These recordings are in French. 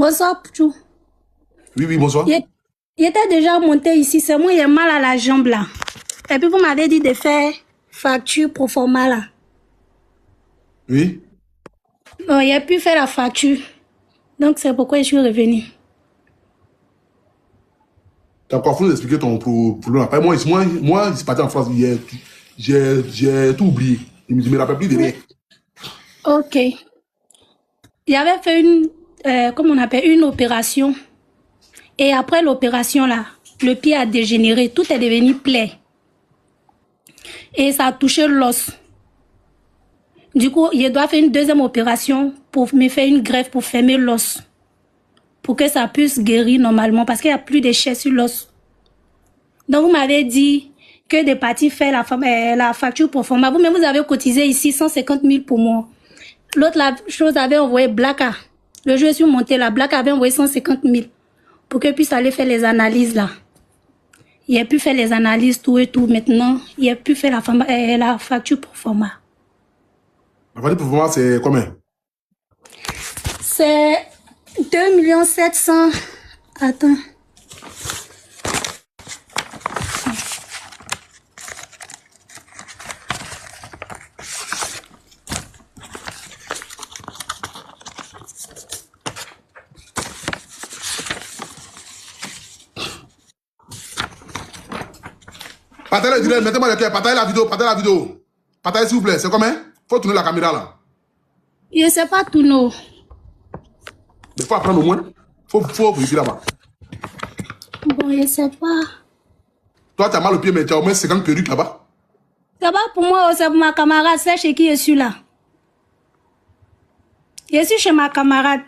Bonsoir, Pouchou. Oui, oui, bonsoir. Il était déjà monté ici. C'est moi, il a mal à la jambe là. Et puis vous m'avez dit de faire facture pro forma là. Oui. Non, il a pu faire la facture. Donc c'est pourquoi je suis revenu. D'accord, il faut nous expliquer ton problème. Après, moi, je suis parti en France hier. J'ai tout oublié. Je ne me rappelle plus de rien. Ok. Il avait fait comment on appelle, une opération. Et après l'opération là, le pied a dégénéré. Tout est devenu plaie. Et ça a touché l'os. Du coup, il doit faire une deuxième opération pour me faire une greffe pour fermer l'os. Pour que ça puisse guérir normalement. Parce qu'il n'y a plus de chair sur l'os. Donc, vous m'avez dit que des parties faire la facture pour format. Vous-même, vous avez cotisé ici 150 000 pour moi. L'autre chose avait envoyé Blacka. Le jour où je suis monté là, Blacka avait envoyé 150 000 pour que puisse aller faire les analyses là. Il a pu faire les analyses, tout et tout. Maintenant, il a pu faire la facture pour format. La facture pour format, c'est combien? C'est 2 700 000. Attends. Partagez le direct, mettez-moi le cœur, partagez la vidéo, Partagez s'il vous plaît, c'est combien? Faut tourner la caméra là. Je ne sais pas tout non. Il faut apprendre au moins. Faut vérifier là-bas. Bon, je ne sais pas. Toi, tu as mal au pied, mais tu as au moins 50 perruques là-bas. C'est pas pour moi, c'est pour ma camarade. C'est chez qui je suis là. Je suis chez ma camarade.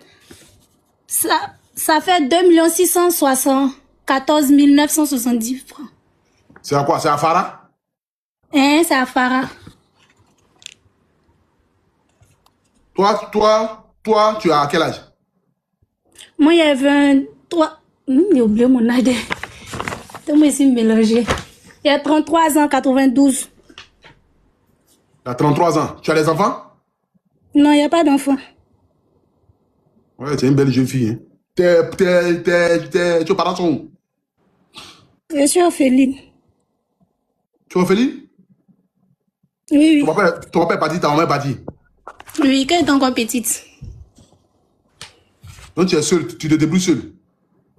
Ça fait 2 674 970 francs. C'est à quoi? C'est à Farah? Hein, c'est à Farah. Toi, tu as quel âge? Moi, il y a 23. J'ai oublié mon âge. Moi, ici mélangé. Il y a 33 ans, 92. Tu as 33 ans. Tu as des enfants? Non, il n'y a pas d'enfant. Ouais, tu es une belle jeune fille. Hein. Tes parents sont où? Je suis orpheline. Tu es orpheline? Oui, oui. Ton père est parti, ta maman est partie. Oui, quand elle est encore petite. Donc tu es seule, tu te débrouilles seule?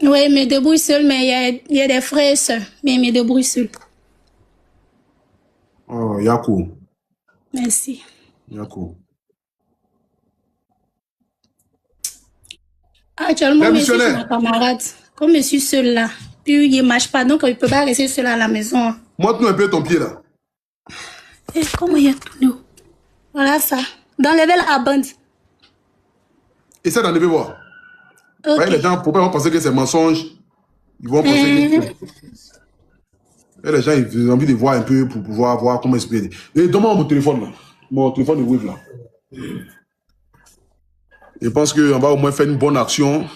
Oui, je me débrouille seule, mais il y a des frères et sœurs. Mais je me débrouille seule. Oh, Yakou. Merci. Yakou. Actuellement, je suis ma camarade. Comme je suis seule là, puis il ne marche pas, donc il ne peut pas rester seul à la maison. Montre-nous un peu ton pied là. Et comment il y a tout nous? Voilà ça. D'enlever la bande. Essaie d'enlever voir. Okay. Les gens, pourquoi ils vont penser que c'est mensonge? Ils vont penser que... Et les gens, ils ont envie de voir un peu pour pouvoir voir comment expliquer. Et donne-moi mon téléphone là. Mon téléphone de Wave là. Je pense qu'on va au moins faire une bonne action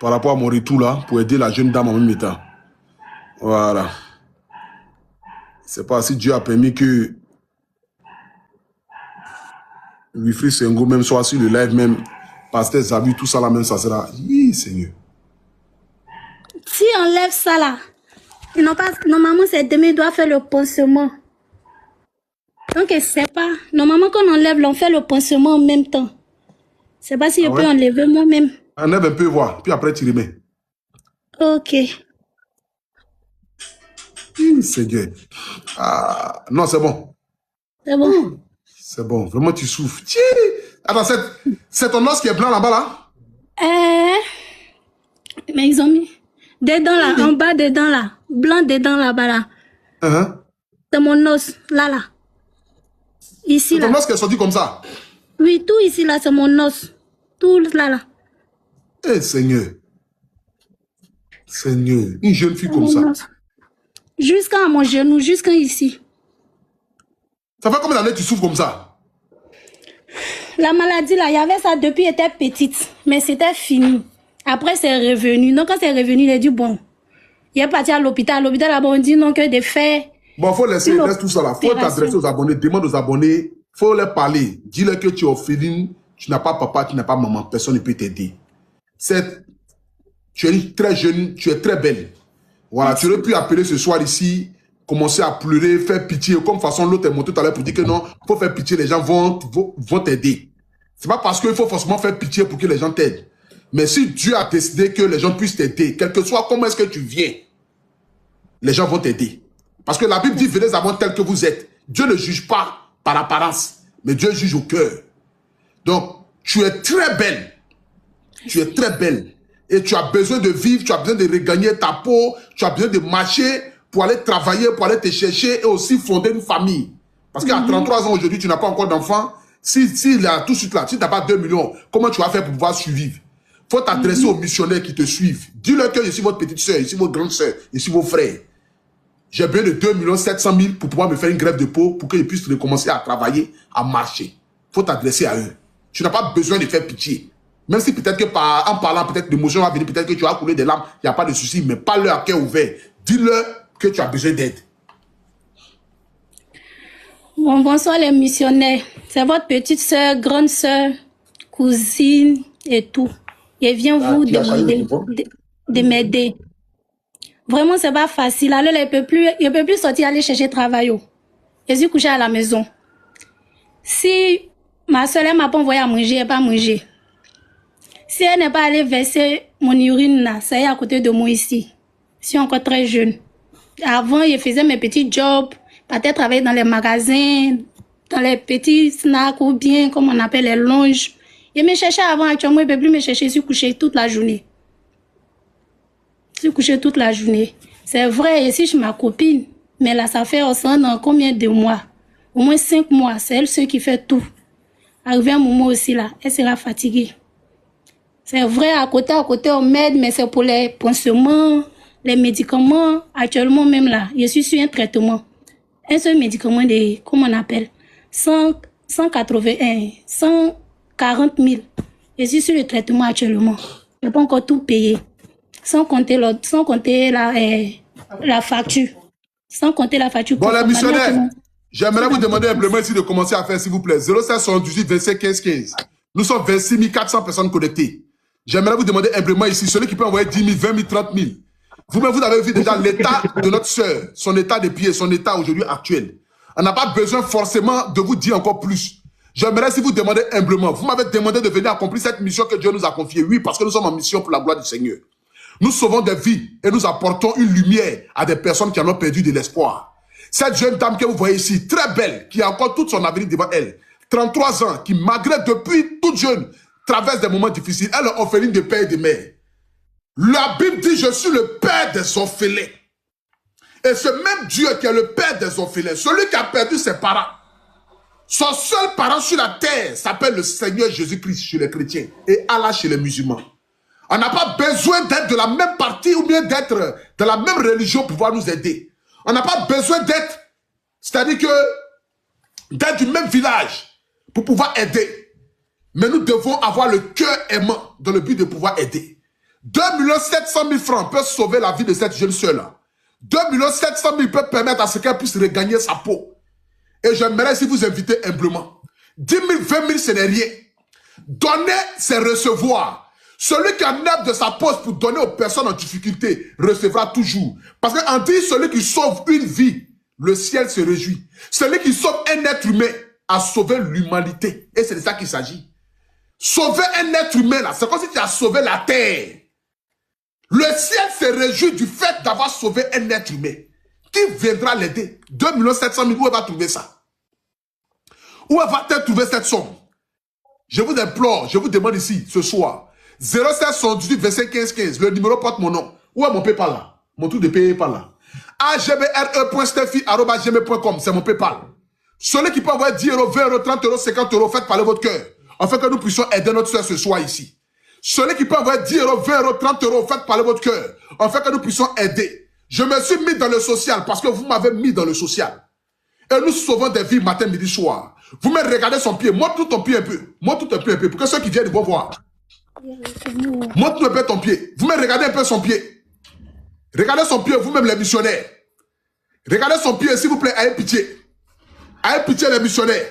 par rapport à mon retour là pour aider la jeune dame en même temps. Voilà. C'est pas si Dieu a permis que Wilfried Senghor même soit sur le live même, Pasteur Zabi, tout ça là même, ça sera... Oui, Seigneur. Si on enlève ça là, normalement c'est demain, il doit faire le pansement. Donc je sais pas. Normalement quand on enlève, on fait le pansement en même temps. Je sais pas si je peux enlever moi-même. Enlève un peu, voir, puis après tu remets. Ok. Seigneur. Ah, non, c'est bon. C'est bon. C'est bon, vraiment tu souffres. Attends, c'est ton os qui est blanc là-bas là? Mais ils ont mis dedans là, en bas dedans là, blanc dedans là-bas là. C'est mon os, là. Ici là. C'est ton os qui est sorti comme ça? Oui, tout ici là, c'est mon os. Tout là. Eh Seigneur. Seigneur, une jeune fille comme ça. Jusqu'à mon genou, jusqu'à ici. Ça fait combien d'années tu souffres comme ça? La maladie là, il y avait ça depuis que j'étais petite, mais c'était fini. Après c'est revenu. Donc quand c'est revenu, il a dit bon, il est parti à l'hôpital. À l'hôpital là-bas, on dit non que de faire. Bon, faut laisse tout ça là. Faut t'adresser aux abonnés, demande aux abonnés, faut leur parler. Dis-leur que tu es orpheline, tu n'as pas papa, tu n'as pas maman, personne ne peut t'aider. Tu es très jeune, tu es très belle. Voilà, tu aurais pu appeler ce soir ici, commencer à pleurer, faire pitié. Comme façon, l'autre est monté tout à l'heure pour dire que non, il faut faire pitié, les gens vont t'aider. C'est pas parce qu'il faut forcément faire pitié pour que les gens t'aident. Mais si Dieu a décidé que les gens puissent t'aider, quel que soit comment est-ce que tu viens, les gens vont t'aider. Parce que la Bible dit, venez à moi tel que vous êtes. Dieu ne juge pas par apparence, mais Dieu juge au cœur. Donc, tu es très belle. Tu es très belle. Et tu as besoin de vivre, tu as besoin de regagner ta peau, tu as besoin de marcher pour aller travailler, pour aller te chercher et aussi fonder une famille. Parce qu'à 33 ans aujourd'hui, tu n'as pas encore d'enfant. Si là, tout de suite là, si tu n'as pas 2 millions, comment tu vas faire pour pouvoir survivre? Il faut t'adresser aux missionnaires qui te suivent. Dis-leur que je suis votre petite soeur, je suis votre grande soeur, je suis vos frères. J'ai besoin de 2 700 000 pour pouvoir me faire une greffe de peau pour qu'ils puissent recommencer à travailler, à marcher. Il faut t'adresser à eux. Tu n'as pas besoin de faire pitié. Même si peut-être que en parlant, peut-être l'émotion va venir, peut-être que tu vas couler des larmes, il n'y a pas de souci, mais parle-leur à cœur ouvert. Dis-leur que tu as besoin d'aide. Bon, bonsoir les missionnaires. C'est votre petite soeur, grande soeur, cousine et tout. Et vient vous demander de m'aider. Vraiment, c'est pas facile. Alors, il ne peut plus sortir aller chercher travail. Je suis couché à la maison. Si ma soeur ne m'a pas envoyé à manger, elle n'a pas mangé. Si elle n'est pas allée verser mon urine là, ça y est à côté de moi ici. Je suis encore très jeune. Avant, je faisais mes petits jobs, peut-être travailler dans les magasins, dans les petits snacks ou bien, comme on appelle les longes. Je me cherchais avant, actuellement, je ne peux plus me chercher, je suis couché toute la journée. Je suis couché toute la journée. C'est vrai, ici, je suis ma copine, mais là, ça fait dans combien de mois? Au moins 5 mois, c'est elle seule qui fait tout. Arrivé un moment aussi là, elle sera fatiguée. C'est vrai, à côté, on m'aide, mais c'est pour les pansements, les médicaments. Actuellement, même là, je suis sur un traitement. Un seul médicament de, comment on appelle, 140 000. Je suis sur le traitement actuellement. Je n'ai pas encore tout payé. Sans compter la facture. Sans compter la facture. Bon, les missionnaires, j'aimerais vous demander simplement ici de commencer à faire, s'il vous plaît, 0778 25 15 15. Nous sommes 26 400 personnes connectées. J'aimerais vous demander simplement ici, celui qui peut envoyer 10 000, 20 000, 30 000. Vous-même, vous avez vu déjà l'état de notre sœur, son état de pied, son état aujourd'hui actuel. On n'a pas besoin forcément de vous dire encore plus. J'aimerais si vous demandez humblement, vous m'avez demandé de venir accomplir cette mission que Dieu nous a confiée. Oui, parce que nous sommes en mission pour la gloire du Seigneur. Nous sauvons des vies et nous apportons une lumière à des personnes qui en ont perdu de l'espoir. Cette jeune dame que vous voyez ici, très belle, qui a encore tout son avenir devant elle, 33 ans, qui malgré depuis toute jeune, traverse des moments difficiles. Elle est orpheline de père et de mère. La Bible dit, je suis le père des orphelins. Et ce même Dieu qui est le père des orphelins, celui qui a perdu ses parents, son seul parent sur la terre s'appelle le Seigneur Jésus-Christ chez les chrétiens et Allah chez les musulmans. On n'a pas besoin d'être de la même partie ou bien d'être de la même religion pour pouvoir nous aider. On n'a pas besoin d'être, c'est-à-dire que d'être du même village pour pouvoir aider. Mais nous devons avoir le cœur aimant dans le but de pouvoir aider. 2 700 000 francs peuvent sauver la vie de cette jeune soeur-là. 2 700 000 peuvent permettre à ce qu'elle puisse regagner sa peau. Et j'aimerais si vous inviter humblement. 10 000, 20 000, ce n'est rien. Donner, c'est recevoir. Celui qui enlève de sa poche pour donner aux personnes en difficulté recevra toujours. Parce qu'on dit celui qui sauve une vie, le ciel se réjouit. Celui qui sauve un être humain a sauvé l'humanité. Et c'est de ça qu'il s'agit. Sauver un être humain, là, c'est comme si tu as sauvé la terre. Le ciel se réjouit du fait d'avoir sauvé un être humain. Qui viendra l'aider? 2 700 000, où elle va trouver ça? Où elle va-t-elle trouver cette somme? Je vous implore, je vous demande ici, ce soir, 0778 25 15 15, le numéro porte mon nom. Où est mon PayPal là? Mon truc de PayPal là. agbre.steffi@gmail.com, c'est mon PayPal. Celui qui peut envoyer 10 euros, 20 euros, 30 euros, 50 euros, faites parler votre cœur. Afin que nous puissions aider notre soeur ce soir ici. Celui qui peut envoyer 10 euros, 20 euros, 30 euros, faites parler votre cœur. Afin que nous puissions aider. Je me suis mis dans le social parce que vous m'avez mis dans le social. Et nous sauvons des vies matin, midi, soir. Vous me regardez son pied. Montre tout ton pied un peu. Montre tout un peu pour que ceux qui viennent vont voir. Montre un peu ton pied. Vous me regardez un peu son pied. Regardez son pied, vous-même les missionnaires. Regardez son pied, s'il vous plaît, ayez pitié. Ayez pitié les missionnaires.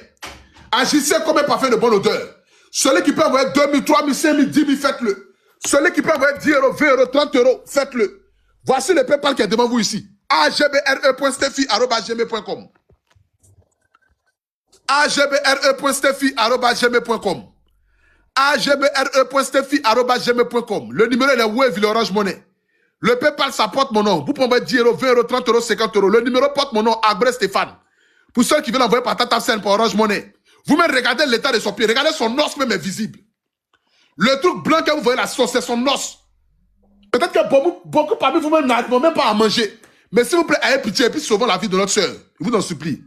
Agissez comme un parfum de bonne odeur. Celui qui peut envoyer 2 000, 3 000, 5 000, 10 000, faites-le. Celui qui peut envoyer 10 euros, 20 euros, 30 euros, faites-le. Voici le PayPal qui est devant vous ici. agbre.steffi@gmail.com. agbre.steffi@gmail.com. agbre.steffi@gmail.com. Le numéro est Wave, il est Orange Money. Le PayPal, ça porte mon nom. Vous pouvez envoyer 10 euros, 20 euros, 30 euros, 50 euros. Le numéro porte mon nom, Abré Stéphane. Pour ceux qui veulent envoyer par TapTapSend, par Orange Money. Vous-même, regardez l'état de son pied. Regardez son os même est visible. Le truc blanc que vous voyez là, c'est son os. Peut-être que beaucoup parmi vous-même n'arrivent même pas à manger. Mais s'il vous plaît, ayez pitié et puis sauvons la vie de notre soeur. Je vous en supplie.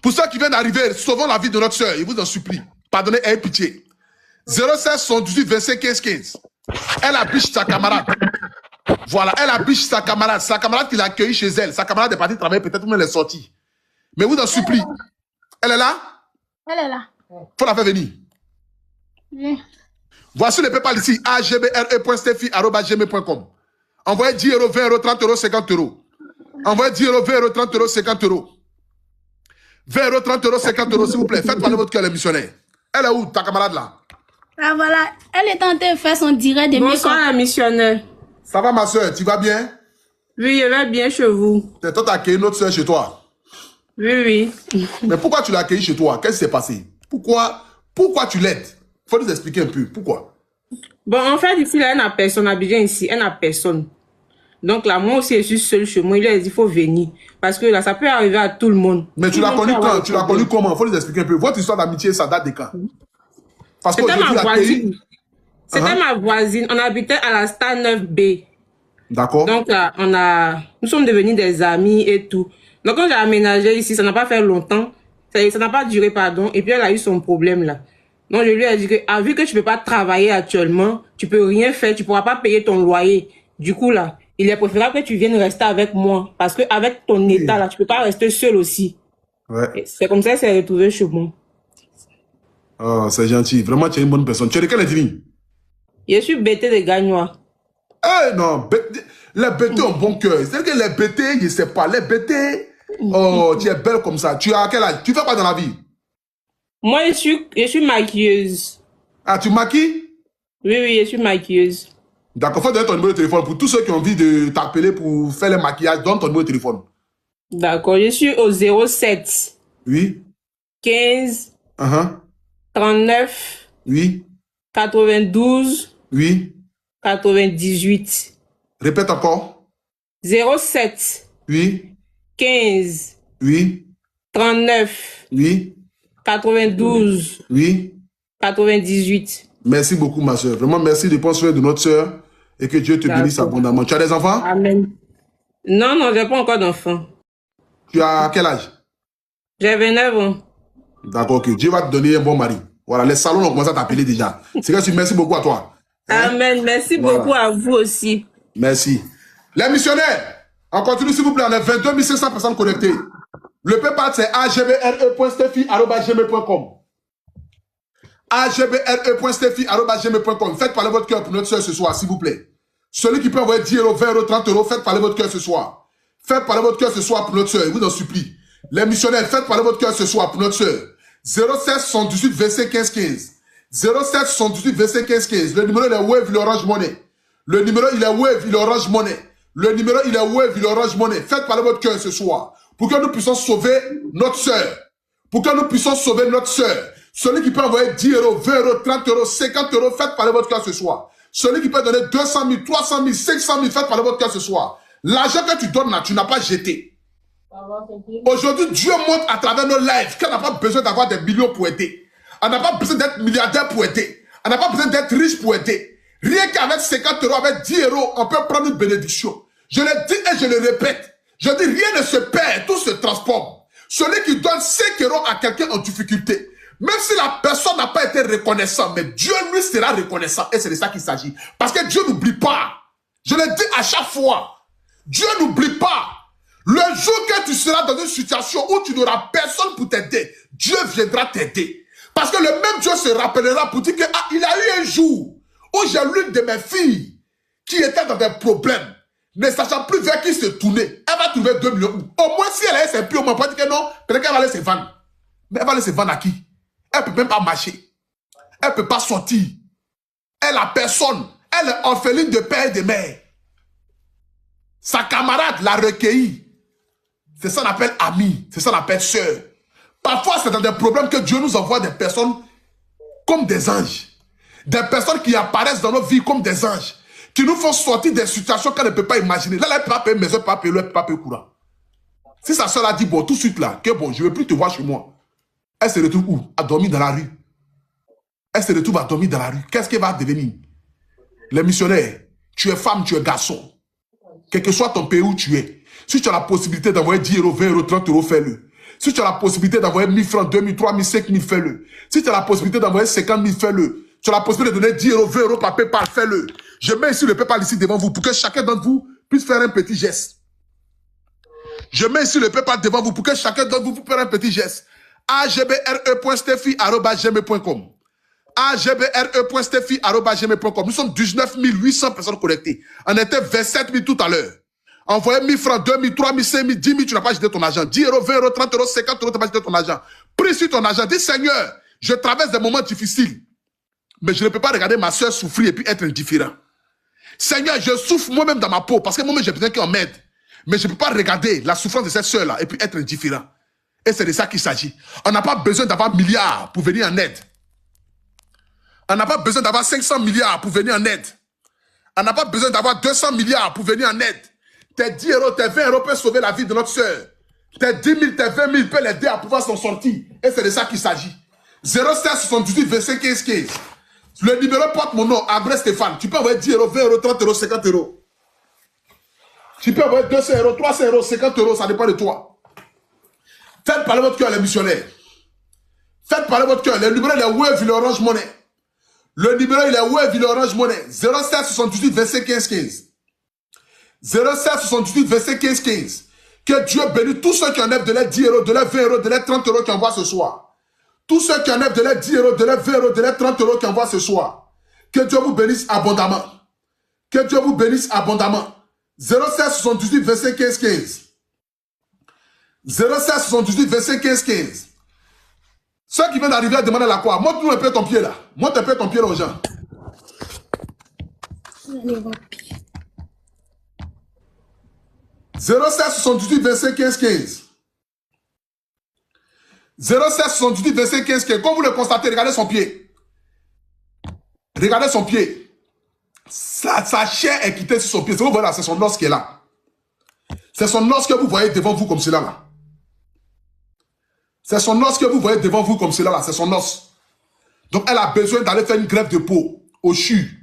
Pour ceux qui viennent d'arriver, sauvons la vie de notre soeur. Je vous en supplie. Pardonnez, ayez pitié. 06 118 25 15 15. Elle habite sa camarade. Voilà, elle habite sa camarade. Sa camarade qui l'a accueilli chez elle. Sa camarade est partie travailler, peut-être même elle est sortie. Mais vous en supplie. Elle est là? Elle est là. Faut la faire venir. Oui. Voici le PayPal ici, agbre.steffi@gmail.com. Envoyez 10 euros, 20 euros, 30 euros, 50 euros. Envoyez 10 euros, 20 euros, 30 euros, 50 euros. 20 euros, 30 euros, 50 euros, s'il vous plaît. Faites parler votre cœur, les missionnaires. Elle est où, ta camarade là? Ah voilà, elle est en train de faire son direct de Bonsoir, la missionnaire. Ça va, ma soeur? Tu vas bien? Oui, je vais bien chez vous. C'est toi qui as accueilli notre soeur chez toi. Oui, oui. Mais pourquoi tu l'as accueilli chez toi? Qu'est-ce qui s'est passé? Pourquoi tu l'aides? Faut nous expliquer un peu. Pourquoi? Bon, en fait, ici, là, elle n'a personne. Abidjan, ici, elle n'a personne. Donc là, moi aussi, je suis seule chez moi. Il a dit, il faut venir. Parce que là, ça peut arriver à tout le monde. Mais tu l'as connu quand? Tu l'as connu comment? Faut nous expliquer un peu. Votre histoire d'amitié, ça date de quand? Parce que c'était ma voisine. C'était ma voisine. On habitait à la Star 9B. D'accord. Donc là, nous sommes devenus des amis et tout. Donc quand j'ai aménagé ici, ça n'a pas fait longtemps. Ça n'a pas duré, pardon. Et puis elle a eu son problème là. Donc je lui ai dit que, vu que tu peux pas travailler actuellement, tu peux rien faire, tu pourras pas payer ton loyer. Du coup là, il est préférable que tu viennes rester avec moi. Parce que avec ton état là, tu peux pas rester seul aussi. Ouais. C'est comme ça qu'elle s'est retrouvée chez moi. Oh, c'est gentil. Vraiment, tu es une bonne personne. Tu es de quelle ethnie? Je suis bêtée de Gagnois. Eh non, les bêtés ont bon cœur. C'est-à-dire que les bêtés, je ne sais pas, les bêtés, oh, tu es belle comme ça. Tu as quel âge? Tu fais quoi dans la vie? Moi, je suis maquilleuse. Ah, tu maquilles? Oui, oui, je suis maquilleuse. D'accord, faut donner ton numéro de téléphone. Pour tous ceux qui ont envie de t'appeler pour faire le maquillage, donne ton numéro de téléphone. D'accord, je suis au 07 Oui. 15 Uh-huh. 39 Oui. 92 Oui. 98. Répète encore. 07 Oui. 15 Oui. 39 Oui. 92 Oui. 98. Merci beaucoup, ma soeur. Vraiment, merci de prendre soin de notre soeur et que Dieu te bénisse abondamment. Tu as des enfants? Amen. Non, non, j'ai pas encore d'enfant. Tu as quel âge? J'ai 29 ans. D'accord, ok. Dieu va te donner un bon mari. Voilà, les salons ont commencé à t'appeler déjà. C'est que merci beaucoup à toi. Amen. Merci beaucoup à vous aussi. Merci. Les missionnaires, on continue s'il vous plaît. On est 22 500 personnes connectées. Le PayPal, c'est agbre.steffi@gmail.com. agbre.steffi@gmail.com. Faites parler votre cœur pour notre soeur ce soir, s'il vous plaît. Celui qui peut envoyer 10 euros, 20 euros, 30 euros, faites parler votre cœur ce soir. Faites parler votre cœur ce soir pour notre soeur. Je vous en supplie. Les missionnaires, faites parler votre cœur ce soir pour notre soeur. 07 118 25 15 15. 07 118 25 15 15. Le numéro il est Wave, il est Orange Money. Le numéro il est Wave, il est Orange Money. Le numéro il est Wave, il est Orange Money. Faites parler votre cœur ce soir pour que nous puissions sauver notre soeur. Pour que nous puissions sauver notre soeur. Celui qui peut envoyer 10 euros, 20 euros, 30 euros, 50 euros, faites parler votre cœur ce soir. Celui qui peut donner 200 000, 300 000, 500 000, faites parler votre cœur ce soir. L'argent que tu donnes là, tu n'as pas jeté. Aujourd'hui, Dieu montre à travers nos lives qu'on n'a pas besoin d'avoir des millions pour aider. On n'a pas besoin d'être milliardaire pour aider. On n'a pas besoin d'être riche pour aider. Rien qu'avec 50 euros, avec 10 euros, on peut prendre une bénédiction. Je le dis et je le répète. Je dis rien ne se perd, tout se transforme. Celui qui donne 5 euros à quelqu'un en difficulté, même si la personne n'a pas été reconnaissante, mais Dieu lui sera reconnaissant. Et c'est de ça qu'il s'agit. Parce que Dieu n'oublie pas. Je le dis à chaque fois. Dieu n'oublie pas. Le jour que tu seras dans une situation où tu n'auras personne pour t'aider, Dieu viendra t'aider. Parce que le même Dieu se rappellera pour dire que il a eu un jour où j'ai l'une de mes filles qui était dans des problèmes, ne sachant plus vers qui se tourner. Elle va trouver 2 millions. Au moins, si elle a ses pieds, on m'a pas dit que non, peut-être qu'elle va aller se vendre. Mais elle va aller se vendre à qui? Elle ne peut même pas marcher. Elle ne peut pas sortir. Elle est la personne. Elle est orpheline de père et de mère. Sa camarade l'a recueillie. C'est ça qu'on appelle ami. C'est ça qu'on appelle sœur. Parfois, c'est dans des problèmes que Dieu nous envoie des personnes comme des anges. Des personnes qui apparaissent dans nos vies comme des anges. Qui nous font sortir des situations qu'elle ne peut pas imaginer. Là, elle ne peut pas payer maison, elle ne peut pas payer l'eau, elle ne peut pas payer courant. Si sa soeur a dit, bon, tout de suite là, que bon, je ne veux plus te voir chez moi. Elle se retrouve où? À dormir dans la rue. Elle se retrouve à dormir dans la rue. Qu'est-ce qu'elle va devenir? Les missionnaires, tu es femme, tu es garçon. Quel que soit ton pays où tu es. Si tu as la possibilité d'envoyer 10 euros, 20 euros, 30 euros, fais-le. Si tu as la possibilité d'envoyer 1000 francs, 2000, 3000, 5000, fais-le. Si tu as la possibilité d'envoyer 50 000, fais-le. Tu as la possibilité de donner 10 euros, 20 euros par PayPal, fais-le. Je mets ici le PayPal ici devant vous pour que chacun d'entre vous puisse faire un petit geste. Je mets ici le PayPal devant vous pour que chacun d'entre vous puisse faire un petit geste. agbre.steffi@gmail.com agbre.steffi@gmail.com. Nous sommes 19 800 personnes connectées. On était 27 000 tout à l'heure. Envoyez 1000 francs, 2000, 3000, 5000, 10 000, tu n'as pas jeté ton argent. 10 euros, 20 euros, 30 euros, 50 euros, tu n'as pas jeté ton argent. Prie sur ton argent. Dis, Seigneur, je traverse des moments difficiles, mais je ne peux pas regarder ma soeur souffrir et puis être indifférent. Seigneur, je souffre moi-même dans ma peau parce que moi-même j'ai besoin qu'on m'aide. Mais je ne peux pas regarder la souffrance de cette soeur-là et puis être indifférent. Et c'est de ça qu'il s'agit. On n'a pas besoin d'avoir milliards pour venir en aide. On n'a pas besoin d'avoir 500 milliards pour venir en aide. On n'a pas besoin d'avoir 200 milliards pour venir en aide. Tes 10 euros, tes 20 euros peuvent sauver la vie de notre soeur. Tes 10 000, tes 20 000 peuvent l'aider à pouvoir s'en sortir. Et c'est de ça qu'il s'agit. 07 78 25 15 15. Le numéro porte mon nom, Abré Stéphane. Tu peux envoyer 10 euros, 20 euros, 30 euros, 50 euros. Tu peux envoyer 200 euros, 300 euros, 50 euros, ça dépend de toi. Faites parler votre cœur, les missionnaires. Faites parler votre cœur. Le numéro, il est Wave, il est Orange Money. Le numéro, il est Wave, il est Orange Money. 07 78 25 15 15. 07 78 25 15 15. Que Dieu bénisse tous ceux qui enlèvent de l'aide 10 euros, de l'aide 20 euros, de l'aide 30 euros qui envoient ce soir. Tous ceux qui enlèvent de l'aide 10 euros, de l'aide 20 euros, de l'aide 30 euros qui envoient ce soir. Que Dieu vous bénisse abondamment. Que Dieu vous bénisse abondamment. 07 78 25 15 15. 07 78 25 15 15. Ceux qui viennent d'arriver à demander la quoi? Montre-nous un peu ton pied là. Montre un peu ton pied là aux gens. 07 78 25 15 15. 07 78 25 15 15. Comme vous le constatez, regardez son pied. Regardez son pied. Sa chair est quittée sur son pied. Vous voyez là, c'est son os qui est là. C'est son os que vous voyez devant vous comme cela là. C'est son os que vous voyez devant vous comme cela là. C'est son os. Donc elle a besoin d'aller faire une greffe de peau au CHU.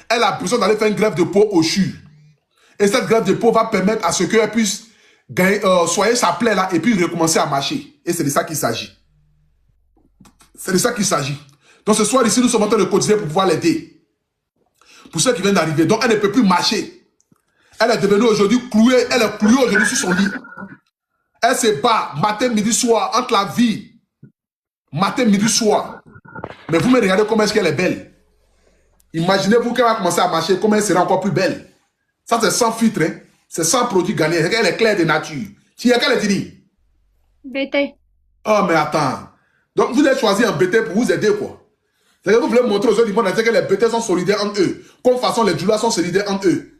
Elle a besoin d'aller faire une greffe de peau au CHU. Et cette greffe de peau va permettre à ce qu'elle puisse soigner sa plaie là et puis recommencer à marcher. Et c'est de ça qu'il s'agit. C'est de ça qu'il s'agit. Donc ce soir ici, nous sommes en train de cotiser pour pouvoir l'aider. Pour ceux qui viennent d'arriver. Donc elle ne peut plus marcher. Elle est devenue aujourd'hui clouée. Elle est clouée aujourd'hui sur son lit. Elle se bat matin, midi, soir entre la vie. Matin, midi, soir. Mais vous me regardez comment est-ce qu'elle est belle. Imaginez-vous qu'elle va commencer à marcher, comment elle sera encore plus belle. Ça, c'est sans filtre, hein? C'est sans produit gagné. Elle est claire de nature. Tu as quelle est dit? BT. Oh, mais attends. Donc, vous avez choisi un BT pour vous aider, quoi. C'est-à-dire que vous voulez montrer aux autres du monde que les BT sont solidaires entre eux. Comme façon, les doulas sont solidaires entre eux.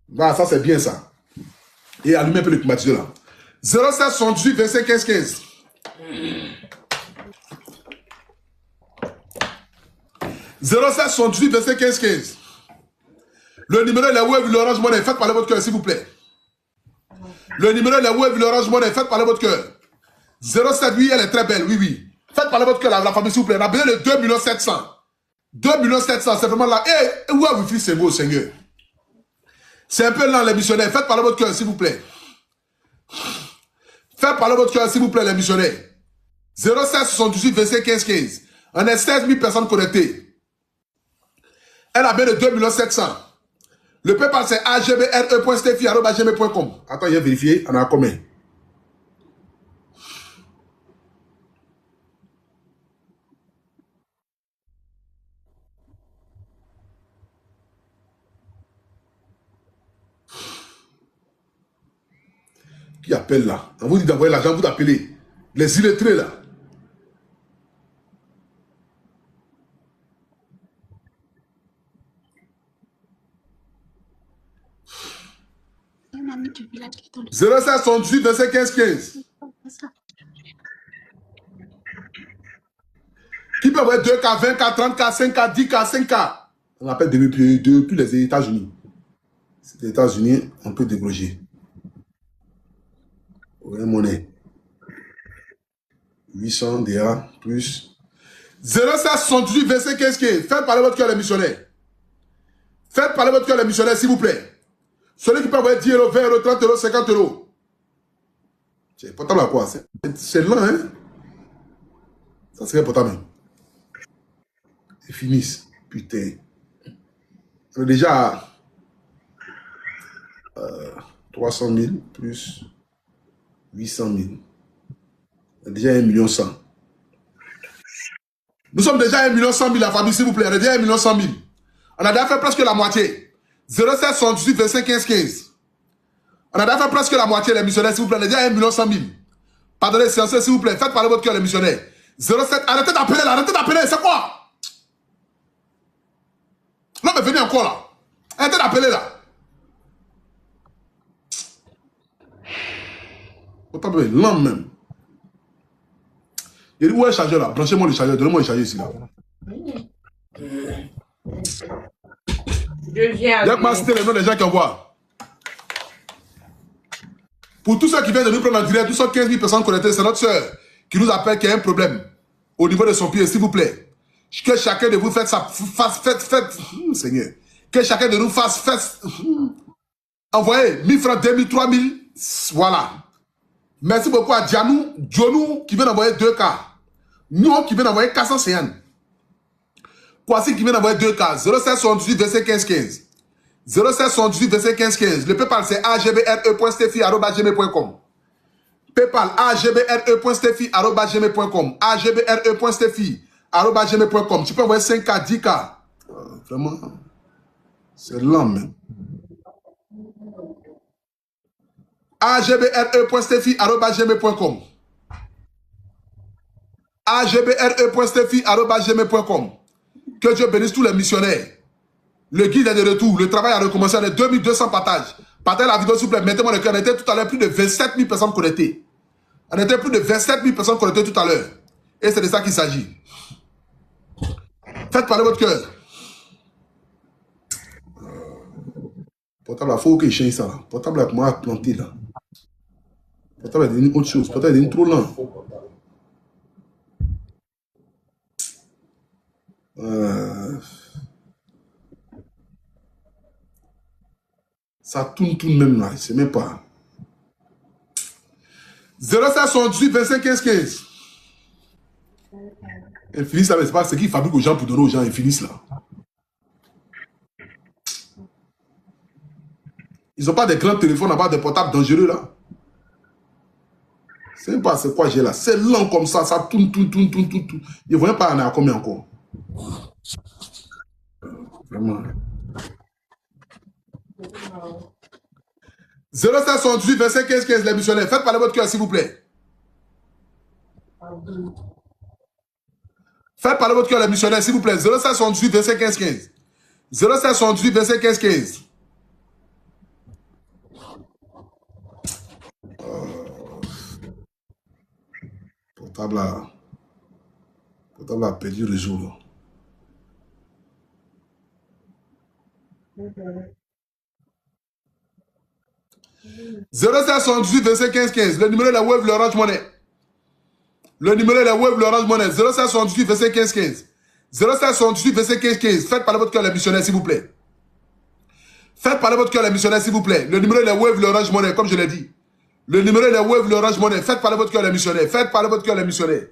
Voilà, ça, c'est bien ça. Et allumez un peu le climatiseur, là. 07 78 25 15 15. 07 78 25 15 15. Le numéro est la Wave, l'Orange Money. Faites parler votre cœur, s'il vous plaît. Le numéro est la Wave, l'Orange Money. Faites parler votre cœur. 07, oui, elle est très belle, oui, oui. Faites parler votre cœur, la famille, s'il vous plaît. On a besoin de 2 700 000. 2 700 000, c'est vraiment là. Et où a vous c'est beau, Seigneur? C'est un peu lent, les missionnaires. Faites parler votre cœur, s'il vous plaît. Faites parler votre cœur, s'il vous plaît, les missionnaires. 07 78 25 15 15. On est 16 000 personnes connectées. Elle a besoin de 2 700 000. Le PayPal, c'est agbre.steffi@gmail.com. Attends, il a vérifié. On a combien? Qui appelle là? On vous dit d'envoyer l'argent, vous appelez. Les illettrés là. 0778 25 15 15. Qui peut avoir 2K, 20K, 30K, 5K, 10K, 5K? On appelle depuis les États-Unis. C'est les États-Unis, on peut débloquer. Ouais, monnaie. 800 DA plus 0778 25 15 15. Faites parler votre cœur les missionnaires. Faites parler votre cœur les missionnaires, s'il vous plaît. Celui qui peut avoir 10 euros, 20 euros, 30 euros, 50 euros. C'est potable à quoi? C'est lent, hein? Ça serait potable. Ils finissent. Putain. On est déjà à 300 000 plus 800 000. On est déjà à 1 million 100. Nous sommes déjà à 1 million 100 000, la famille, s'il vous plaît. On est déjà à 1 million 100 000. On a déjà fait presque la moitié. 07 78 25 15 15. On a déjà fait presque la moitié, les missionnaires, s'il vous plaît. On est déjà à 1 million 100 000. Pardonnez, séanceurs, s'il vous plaît. Faites parler votre cœur, les missionnaires. 07, arrêtez d'appeler là, arrêtez d'appeler, c'est quoi? Non, mais venez encore là. Arrêtez d'appeler là. Autant est lent même. Il dit, où est le chargeur là? Branchez-moi le chargeur, donnez-moi le chargeur ici là. Je viens. Il y a que citer les noms des gens qui envoient. Pour tous ceux qui viennent de nous prendre en direct, tous ceux 15 000 personnes connectées, c'est notre soeur qui nous appelle qui a un problème au niveau de son pied, s'il vous plaît. Que chacun de vous fasse sa Seigneur. Que chacun de nous fasse. Envoyez 1000 francs, 2000, 3000. Voilà. Merci beaucoup à Dionou qui vient d'envoyer 2K. Nous qui vient d'envoyer 450. Kwasi qui vient d'envoyer 2K. 07 78 25 15 15. 07 78 25 15 15. Le PayPal c'est agbre.steffi@gmail.com. PayPal agbre.steffi@gmail.com. agbre.steffi@gmail.com. Tu peux envoyer 5K, 10K. Vraiment, c'est lent même. agbre.steffi@gmail.com. agbre.steffi@gmail.com. Que Dieu bénisse tous les missionnaires. Le guide est de retour. Le travail a recommencé. On est 2200 partages. Partagez la vidéo, s'il vous plaît. Mettez-moi le cœur. On était tout à l'heure plus de 27 000 personnes connectées. On était plus de 27 000 personnes connectées tout à l'heure. Et c'est de ça qu'il s'agit. Faites parler votre cœur. Portable, il faut que je change ça. Là. Portable, là, comment planter là. Portable, c'est une autre chose. Portable, c'est trop lent. Ça tourne même là. C'est même pas. 0778 25 15 15. Ils finissent là, mais c'est pas ce qu'ils fabriquent aux gens pour donner aux gens. Ils finissent là. Ils n'ont pas des grands téléphones, pas des portables dangereux là. C'est même pas c'est quoi j'ai là. C'est lent comme ça, ça tourne. Ils ne voient pas en à combien encore. Vraiment. 0778 25 15 15, les missionnaires. Faites parler votre cœur, s'il vous plaît. Faites parler votre cœur, les missionnaires, s'il vous plaît. 0778 25 15 15. 0778 25 15 15. Portable a perdu le jour. 0778 25 15 15. Le numéro de la Wave, l'Orange Money. Le numéro de la Wave, l'Orange Money. 0778 25 15 15. 0778 25 15 15. Faites parler votre cœur, les missionnaires, s'il vous plaît. Faites parler votre cœur, les missionnaires, s'il vous plaît. Le numéro de la Wave, l'Orange Money, comme je l'ai dit. Le numéro de la Wave, l'Orange Money. Faites parler votre cœur, les missionnaires. Faites parler votre cœur, les missionnaires.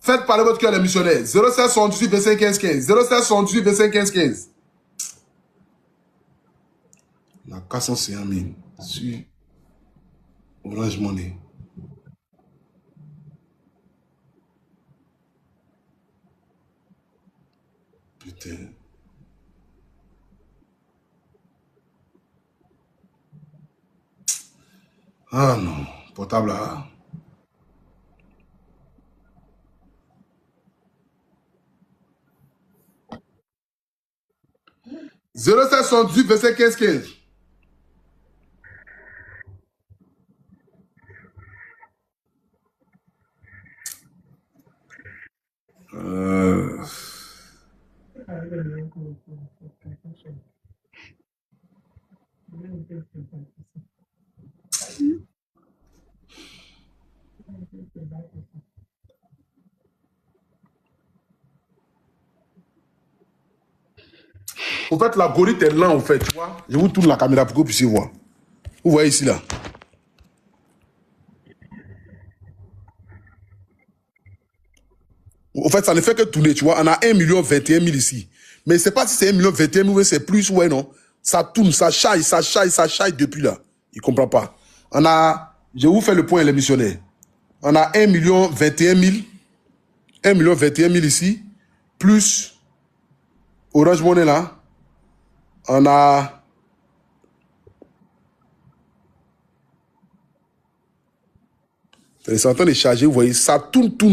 Faites parler votre cœur, les missionnaires. 0778 25 15 15. 0778 25 15 15. La 450 000 sur Orange Money. Putain. Ah non, portable là. « 0778 25 15 15. En fait, l'algorithme est lent, en fait, tu vois. Je vous tourne la caméra pour que vous puissiez voir. Vous voyez ici, là. En fait, ça ne fait que tourner, tu vois. On a 1 021 000 ici. Mais je ne sais pas si c'est 1 021 000 ou c'est plus, ouais, non. Ça tourne, ça chaille depuis là. Il ne comprend pas. On a, je vous fais le point, les missionnaires. On a 1 021 000. 1 021 000 ici. Plus Orange Money là. On a... C'est en train de charger, vous voyez, ça tourne. Je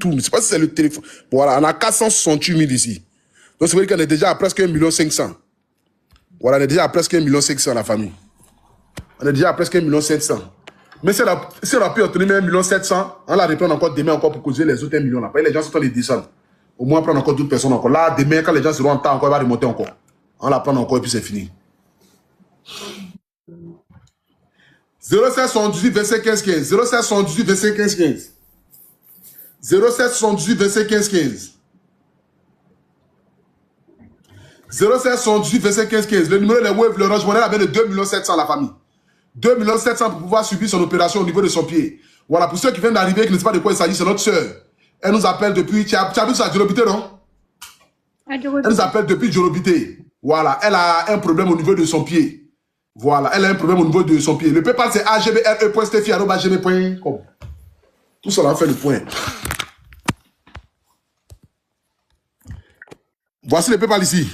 ne sais pas si c'est le téléphone. Voilà, on a 468 000 ici. Donc, ça veut dire qu'on est déjà à presque 1 500 000. Voilà, on est déjà à presque 1 500 000 la famille. On est déjà à presque 1 700 000. Mais si on a pu obtenir 1 700 000, on la reprend encore demain encore pour causer les autres 1 million là. Les gens sont en train de descendre. Au moins prendre encore d'autres personnes encore. Là, demain, quand les gens seront en temps, encore, il va remonter encore. On la prend encore et puis c'est fini. 07 78 25 15 15. 07 78 25 15 15. 07 78 25 15 15. 07 78 25 15 15. Le numéro de Wave, le Orange Money avait de 2 700 000 la famille. 2 700 000 pour pouvoir subir son opération au niveau de son pied. Voilà, pour ceux qui viennent d'arriver, qui ne savent pas de quoi il s'agit, c'est notre soeur. Elle nous appelle depuis... Tu as vu ça, Djorobité, non? Elle nous appelle depuis Djorobité. Voilà, elle a un problème au niveau de son pied. Voilà, elle a un problème au niveau de son pied. Le PayPal, c'est agbre.stefi@gmail.com. Tout ça, on a fait le point. Voici le PayPal ici.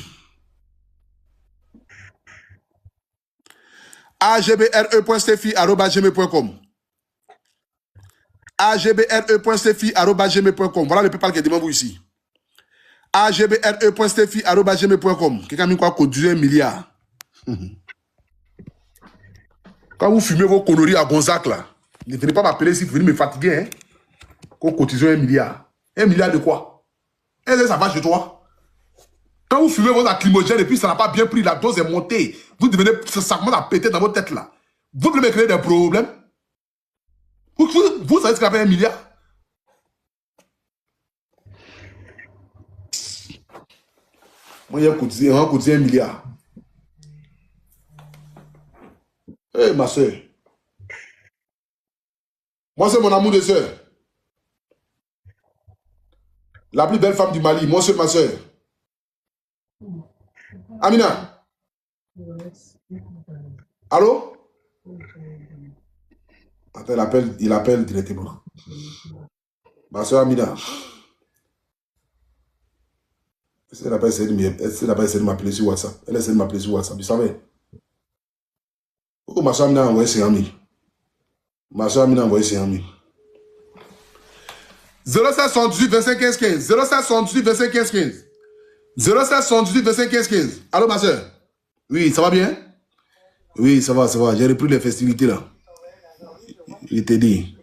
agbre.stefi@gmail.com. agbre.stefi@gmail.com. Voilà le PayPal qui est devant vous ici. agbre.stefi@gmail.com. Quelqu'un a mis quoi? Cotiser 1 milliard. Quand vous fumez vos conneries à Gonzac, là, ne venez pas m'appeler si vous venez me fatiguer, hein. Qu'on cotise 1 milliard. 1 milliard de quoi? Est-ce que ça va chez toi? Quand vous fumez vos lacrymogènes et puis ça n'a pas bien pris, la dose est montée, vous devenez, ça commence à péter dans votre tête, là. Vous voulez me créer des problèmes? Vous savez ce qu'il y avait 1 milliard? Moi, il y a cotisé 1 milliard. Eh, ma soeur. Moi, c'est mon amour de soeur. La plus belle femme du Mali. Moi, c'est ma soeur. Amina. Allô? Attends, il appelle directement. Ma soeur Amina. Elle n'a pas essayé de m'appeler sur WhatsApp. Elle a essayé de m'appeler sur WhatsApp. Vous savez? Oh, ma soeur Amina a envoyé 50 000. Ma soeur Amina a envoyé 50 000. 0778 25 15 15. 0778 25 15 15. 0778 25 15 15. Allô, ma soeur? Oui, ça va bien? Oui, ça va, ça va. J'ai repris les festivités là. Il t'a dit.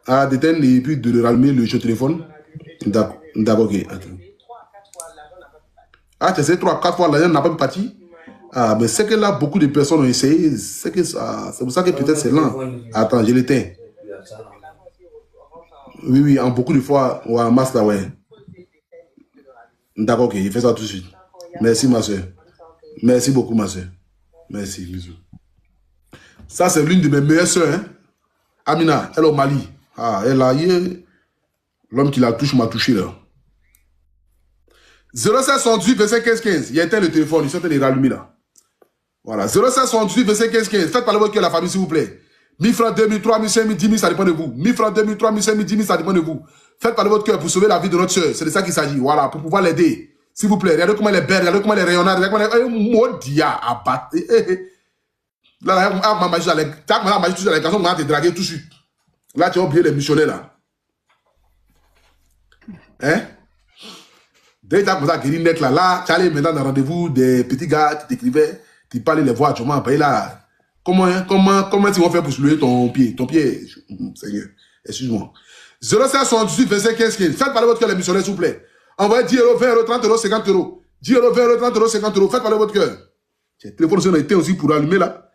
Ah, d'éteindre et puis de rallumer le téléphone. D'accord, ok. Ah, tu sais, 3-4 fois, l'argent n'a pas pu partir. Ah, mais c'est que là, beaucoup de personnes ont essayé. C'est pour ça que peut-être c'est lent. Attends, je l'éteins. Oui, oui, en beaucoup de fois, en masse là, ouais. D'accord, ok, il fait ça tout de suite. Merci, ma soeur. Merci beaucoup, ma soeur. Merci, bisous. Ça, c'est l'une de mes meilleures soeurs, hein. Amina, elle est au Mali. Ah, elle a l'homme qui la touche m'a touché là. 0778 25 15 15. Il y a éteint le téléphone, ils sont en train de rallumer là. Voilà. 0778 25 15 15. Faites parler votre cœur à la famille, s'il vous plaît. 1000 francs, 2000, 3000, 5000, 10 000, ça dépend de vous. 1000 francs, 2000, 3000, 5000, 10 000, ça dépend de vous. Faites parler votre cœur pour sauver la vie de notre soeur. C'est de ça qu'il s'agit. Voilà, pour pouvoir l'aider. S'il vous plaît, regardez comment elle est belle, regardez comment elle est rayonnante, regardez comment elle est maudia à battre. Là, ma magie, la magie, tout ça, les garçons vont te draguer tout de suite. Là, tu as oublié les missionnaires là. Hein? Dès que tu as commencé à guérir net là, tu allais maintenant dans le rendez-vous des petits gars qui t'écrivaient, tu parlais les voix, tu m'as payé là. Comment ils vont faire pour soulever ton pied? Ton pied, Seigneur, excuse-moi. 07 78 25 15 15. Faites parler votre cœur, les missionnaires, s'il vous plaît. Envoyez 10 euros, 20 euros, 30 euros, 50 euros. 10 euros, 20 euros, 30 euros, 50 euros. Faites parler votre cœur. Le téléphone aussi, on a été aussi pour allumer là.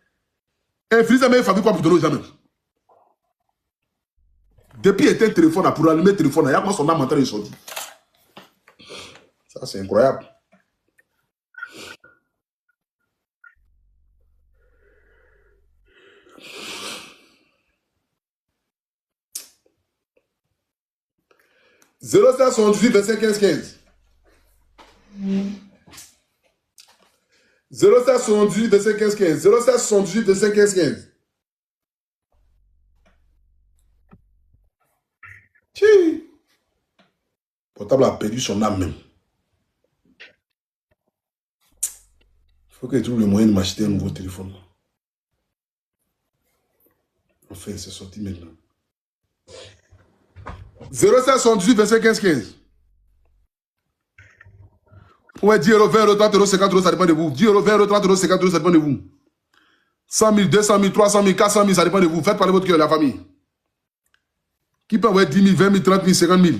Infini, ça m'a fait quoi pour donner aux gens même. Depuis, il y a un téléphone là, pour allumer le téléphone là. Il y a comment son âme en train de sortir. Ça, c'est incroyable. « 07 78 25 15 15. 07 78 25 15 15. 07 78 25 15 15. Chi. Portable a perdu son âme même. Il faut que je trouve le moyen de m'acheter un nouveau téléphone. Enfin, c'est sorti maintenant. 07 78 25 15 15. Ouais, 10 euros, 20 euros, 30 euros, 50 euros, ça dépend de vous. 10 euros, 20 euros, 30 euros, 50 euros, ça dépend de vous. 100 000, 200 000, 300 000, 400 000, ça dépend de vous. Faites parler votre cœur, la famille. Qui peut envoyer 10 000, 20 000, 30 000, 50 000?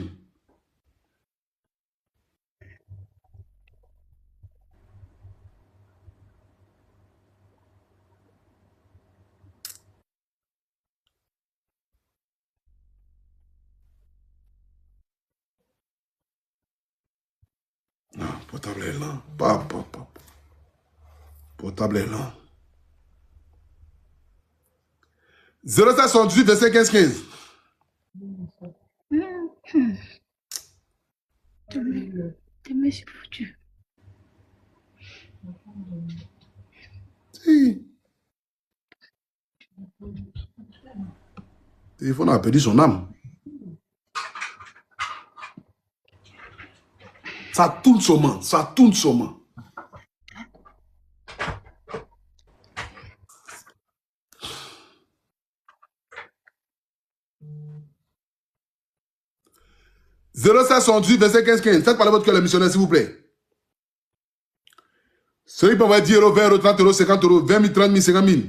Non, portable est là. Portable est là. 07 78 25 15 15. Demain, c'est foutu. Si. Le téléphone a perdu son âme. Ça tourne seulement. Ça tourne seulement. « 07 78 25 15 15. Faites parler votre cœur, les missionnaires, s'il vous plaît. Celui qui peut envoyer 10 euros, 20 euros, 30 euros, 50 euros, 20 000, 30 000, 50 000.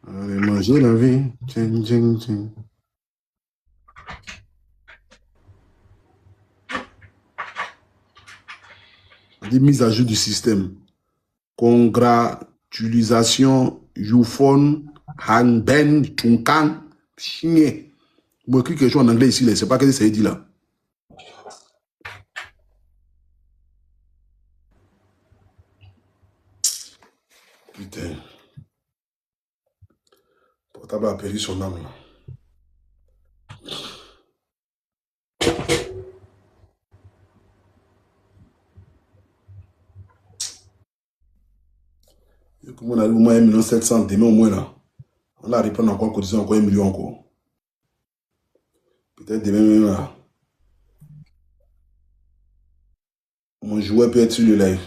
Allez, manger la vie. Tching, tching, tching. Des mises à jour du système. Congratulations, YouPhone, Hanben, Tunkan, Chigné. Moi, écrit quelque chose en anglais ici, je ne sais pas ce que ça dit là. Putain. Le portable a perdu son âme là. Comme on a eu au moins 1 700 000, demain au moins là. On a reprendre encore, cotiser encore 1 million encore. Peut-être demain même là. Mon joueur peut être sur le live.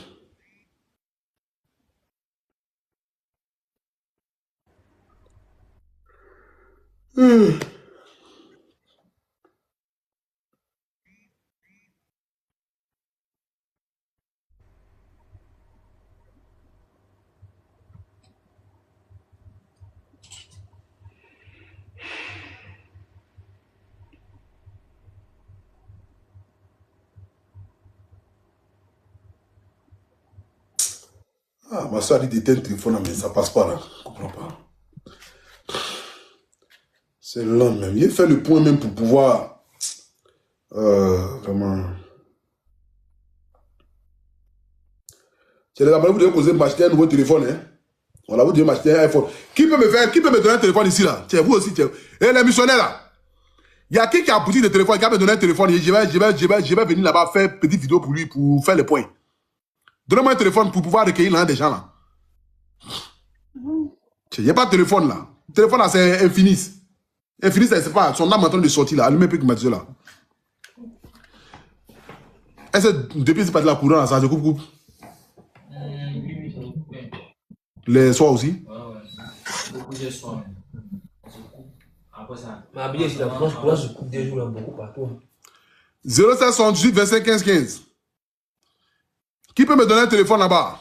Ah, ma soeur a dit d'éteindre le téléphone, mais ça passe pas là. Je comprends pas. C'est lent même. Il fait le point même pour pouvoir vraiment. C'est les amis, vous devez causer m'acheter un nouveau téléphone. Hein? Voilà, vous devez m'acheter un iPhone. Qui peut me donner un téléphone ici là? Tiens, vous aussi, tiens. Et les missionnaires là. Il y a qui a boutique de téléphone, qui a me donné un téléphone. Je vais venir là-bas faire une petite vidéo pour lui, pour faire les points. Donnez-moi un téléphone pour pouvoir recueillir l'un des gens là. Il n'y a pas de téléphone là. Le téléphone là, c'est Infinis. Infinis, c'est pas. Son âme est en train de sortir là. Allumez un peu que Mathieu là. Est-ce que depuis c'est pas de la courant là, ça se coupe? Les soirs aussi? Beaucoup de soirs. Après ça. Ma bien, c'est la France se coupe des jours là, beaucoup partout. 07 78 25 15 15. Qui peut me donner un téléphone là-bas?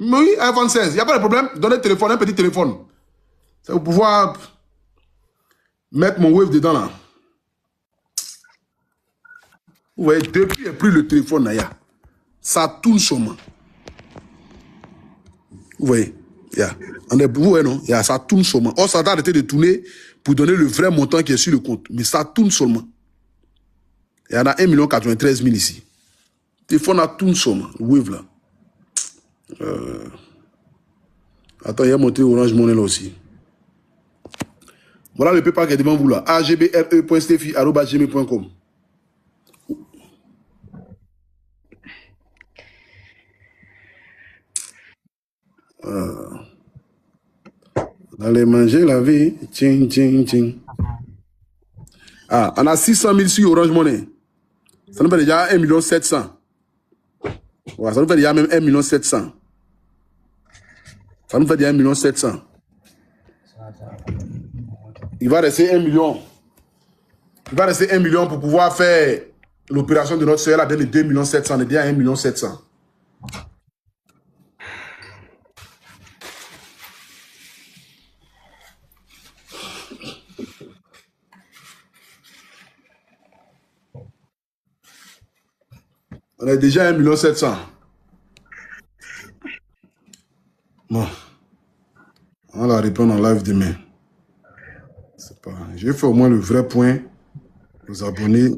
Oui, iPhone 16. Il n'y a pas de problème. Donnez un téléphone, un petit téléphone. Ça va pouvoir mettre mon wave dedans là. Vous voyez, depuis qu'il n'y a plus le téléphone là, ça tourne seulement. Vous voyez, on est vous voyez, non? Ça tourne seulement. Or, ça a arrêté de tourner pour donner le vrai montant qui est sur le compte. Mais ça tourne seulement. Il y en a 1 93 000 ici. Le téléphone a tourne seulement. Le wave là. Attends, il y a monté Orange Money là aussi. Voilà le PayPal qui est devant vous là. agbre.stefi@gmail.com. Allez manger la vie. Tching, tching, tching. Ah, on a 600 000 sur Orange Money. Ça nous fait déjà 1 700 000. Ouais, ça nous fait déjà même 1 700 000. Ça nous fait déjà 1 700 000. Il va rester 1 million. Il va rester 1 million pour pouvoir faire l'opération de notre soeur là, les 2 700 000. On est déjà à 1 700 000. On est déjà à 1 700 000. Bon. On va la reprendre en live demain. C'est pas... J'ai fait au moins le vrai point. Aux abonnés.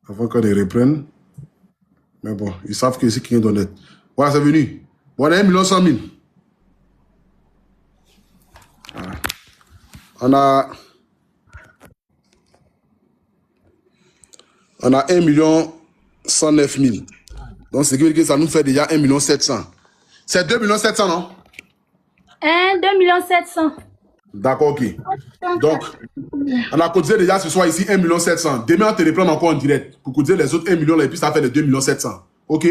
Avant qu'on les reprenne. Mais bon, ils savent que c'est quelqu'un d'honnête. Voilà, c'est venu. Bon, on a 1 100 000. Voilà. On a 1 109 000. Donc, c'est que ça nous fait déjà 1 700 000. C'est 2 700 000, non? 2 700 000. D'accord, ok. Donc, on a cotisé déjà ce soir ici 1 700 000. Demain, on te reprend encore en direct pour cotiser les autres 1 million là, et puis ça fait les 2 700 000. Ok?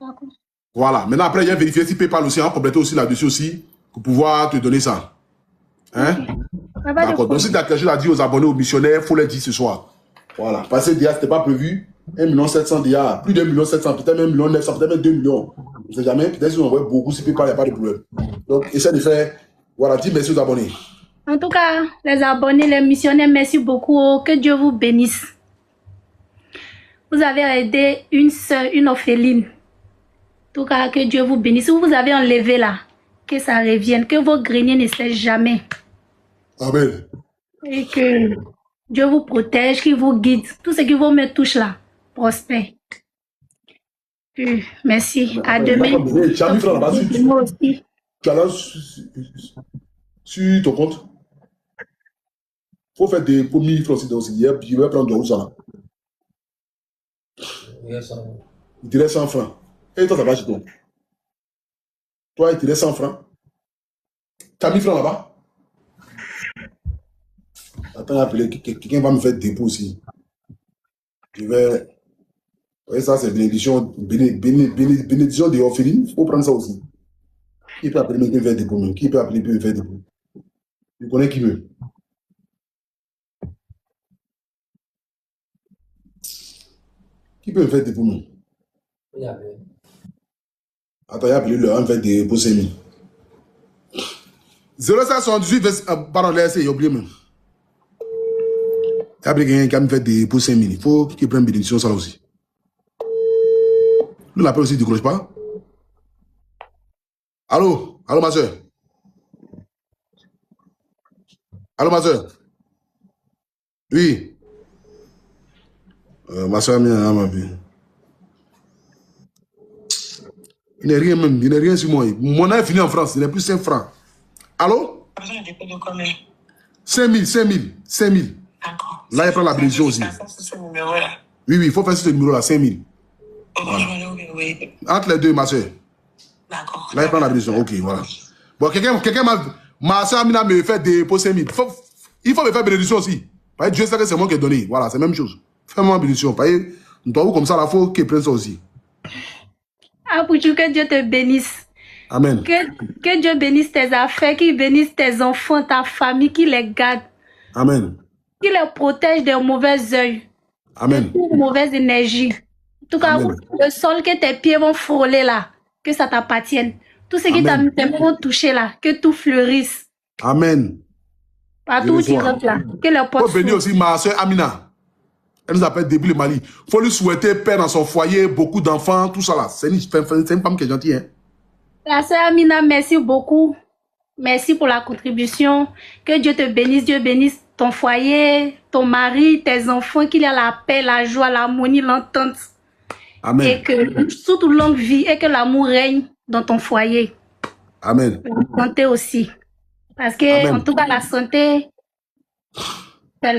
D'accord. Voilà. Maintenant, après, il y a vérifié si PayPal aussi, on compléter aussi là-dessus aussi pour pouvoir te donner ça. Hein? D'accord. Donc, si tu as quelque chose à dire aux abonnés, aux missionnaires, il faut les dire ce soir. Voilà. Parce que déjà, ce n'était pas prévu. 1 700 000 déjà. Plus d'1 700 000, peut-être 1 900 000, peut-être même 2 millions. On ne sait jamais. Peut-être si on envoie beaucoup, si PayPal, il n'y a pas de problème. Donc, essaie de faire. Voilà. Dis merci aux abonnés. En tout cas, les abonnés, les missionnaires, merci beaucoup. Que Dieu vous bénisse. Vous avez aidé une soeur, une orpheline. En tout cas, que Dieu vous bénisse. Si vous avez enlevé là, que ça revienne, que vos greniers ne cessent jamais. Amen. Et que Dieu vous protège, qu'il vous guide. Tout ce qui vous met touche là, prospère. Merci. À demain. Tu as mis francs là-bas. Moi aussi. Tu as là sur ton compte. Il faut faire des premiers francs aussi. Je vais prendre de où ça là. Il te reste 100 francs. Et toi, ça va chez toi. Toi, il te reste 100 francs. Tu as mis francs là-bas. Attends, appeler. Quelqu'un va me faire dépôt aussi. Je vais. Oui, ça, c'est bénédiction des orphelines. Il faut prendre ça aussi. Qui peut appeler me faire dépôt? Qui peut appeler me faire dépôt? Tu connais qui veut? Qui peut me faire dépôt? Attends, il y a appelé le 1 fait dépôt 5 000. 0578, pardon, laissez, j'ai oublié même. Il y a appelé quelqu'un qui a me fait dépôt 5 000. Il faut qu'il prenne bénédiction ça aussi. Nous l'appelle aussi, ne décroche pas. Allô? Allô, ma soeur? Allô, ma soeur? Oui. Ma soeur a mis un ma vie. Il n'est rien même, il n'est rien sur moi. Mon nom est fini en France, il n'est plus 5 francs. Allô? 5 000, 5 000, 5 000. D'accord. Là, il prend la bénédiction aussi. Oui, oui, il faut faire ce numéro là, 5 000. Voilà. Entre les deux, ma soeur. D'accord. Là, il prend la bénédiction. Ok, voilà. Bon, quelqu'un ma soeur Amina me fait dépôt 5 000. Il faut me faire bénédiction aussi. Parce que Dieu sait que c'est moi qui ai donné. Voilà, c'est la même chose. Fais-moi bénédiction. Parce que nous doit comme ça, il faut qu'il prenne ça aussi. Ah, pour que Dieu te bénisse. Amen. Que Dieu bénisse tes affaires, qu'il bénisse tes enfants, ta famille, qu'il les garde. Amen. Qu'il les protège des mauvais œils. Amen. De toute mauvaise énergie. En tout cas, Amen. le sol que tes pieds vont frôler là, que ça t'appartienne. Tout ce qui Amen. tes mains vont toucher là, que tout fleurisse. Amen. Partout où tu rentres là, que les Faut portes bénir s'ouvrent. aussi ma soeur Amina. Elle nous appelle depuis le Mali. Faut lui souhaiter paix dans son foyer, beaucoup d'enfants, tout ça là. C'est une femme qui est gentille. Hein? La sœur Amina, merci beaucoup. Merci pour la contribution. Que Dieu te bénisse. Dieu bénisse ton foyer, ton mari, tes enfants. Qu'il y a la paix, la joie, l'harmonie, l'entente. Amen. Et que surtout longue vie et que l'amour règne dans ton foyer. Amen. La santé aussi. Parce que, Amen. en tout cas, la santé,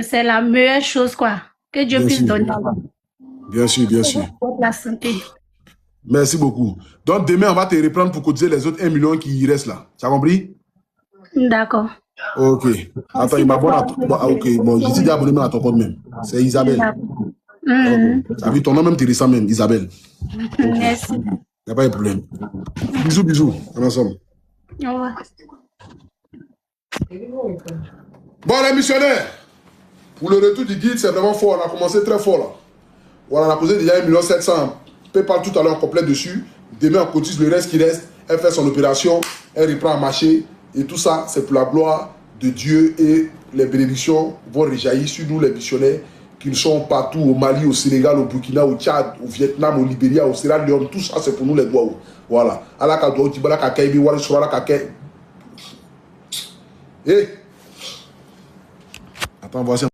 c'est la meilleure chose, quoi. Que Dieu Bien puisse sûr. donner. Bien sûr, bien sûr. La santé. Merci beaucoup. Donc demain, on va te reprendre pour cotiser les autres 1 million qui restent là. Tu as compris? D'accord. Ok. Attends, il m'abonne à toi. Ok, bon, je suis abonné à ton compte même. C'est Isabelle. Ça veut dire ton nom même, tu ressens même, Isabelle. Merci. Il n'y a pas de problème. Bisous, bisous. On est ensemble. Au revoir. Bon, les missionnaires, pour le retour du guide, c'est vraiment fort. On a commencé très fort là. Voilà, on a posé déjà 1 700 000. PayPal tout à l'heure, on complète dessus. Demain, on cotise le reste qui reste. Elle fait son opération. Elle reprend à marcher. Et tout ça, c'est pour la gloire de Dieu. Et les bénédictions vont rejaillir sur nous, les missionnaires, qu'ils sont partout au Mali, au Sénégal, au Burkina, au Tchad, au Vietnam, au Libéria, au Sierra Leone. Tout ça, c'est pour nous les doigts. Voilà. Attends, voici.